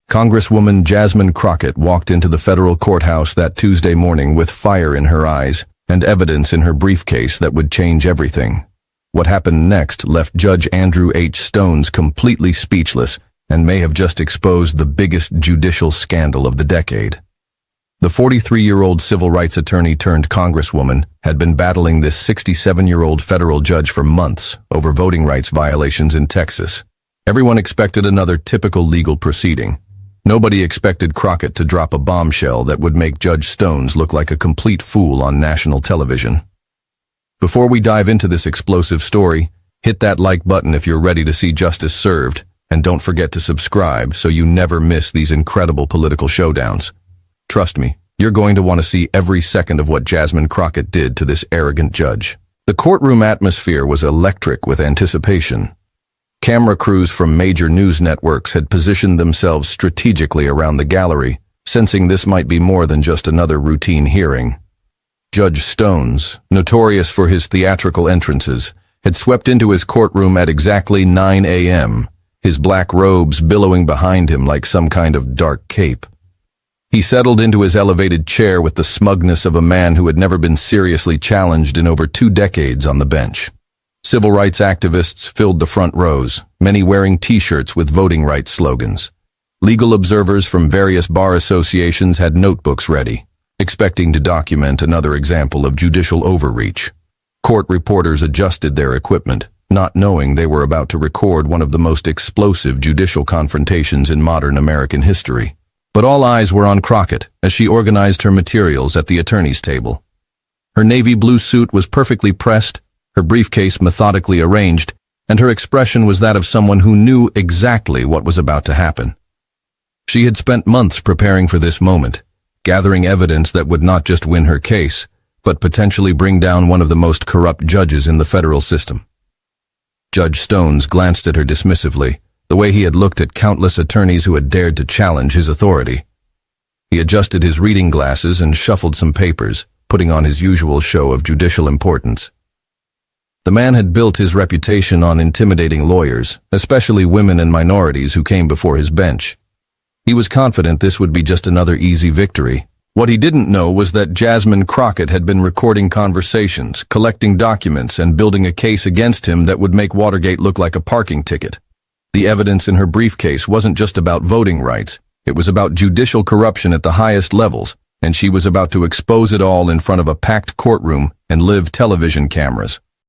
Congresswoman Jasmine Crockett walked into the federal courthouse that Tuesday morning with fire in her eyes and evidence in her briefcase that would change everything. What happened next left Judge Andrew H. Stones completely speechless and may have just exposed the biggest judicial scandal of the decade. The 43-year-old civil rights attorney turned congresswoman had been battling this 67-year-old federal judge for months over voting rights violations in Texas. Everyone expected another typical legal proceeding. Nobody expected Crockett to drop a bombshell that would make Judge Stones look like a complete fool on national television. Before we dive into this explosive story, hit that like button if you're ready to see justice served, and don't forget to subscribe so you never miss these incredible political showdowns. Trust me, you're going to want to see every second of what Jasmine Crockett did to this arrogant judge. The courtroom atmosphere was electric with anticipation. Camera crews from major news networks had positioned themselves strategically around the gallery, sensing this might be more than just another routine hearing. Judge Stones, notorious for his theatrical entrances, had swept into his courtroom at exactly 9 a.m., his black robes billowing behind him like some kind of dark cape. He settled into his elevated chair with the smugness of a man who had never been seriously challenged in over 2 decades on the bench. Civil rights activists filled the front rows, many wearing T-shirts with voting rights slogans. Legal observers from various bar associations had notebooks ready, expecting to document another example of judicial overreach. Court reporters adjusted their equipment, not knowing they were about to record one of the most explosive judicial confrontations in modern American history. But all eyes were on Crockett as she organized her materials at the attorney's table. Her navy blue suit was perfectly pressed, her briefcase methodically arranged, and her expression was that of someone who knew exactly what was about to happen. She had spent months preparing for this moment, gathering evidence that would not just win her case, but potentially bring down one of the most corrupt judges in the federal system. Judge Stones glanced at her dismissively, the way he had looked at countless attorneys who had dared to challenge his authority. He adjusted his reading glasses and shuffled some papers, putting on his usual show of judicial importance. The man had built his reputation on intimidating lawyers, especially women and minorities who came before his bench. He was confident this would be just another easy victory. What he didn't know was that Jasmine Crockett had been recording conversations, collecting documents, and building a case against him that would make Watergate look like a parking ticket. The evidence in her briefcase wasn't just about voting rights, it was about judicial corruption at the highest levels, and she was about to expose it all in front of a packed courtroom and live television cameras.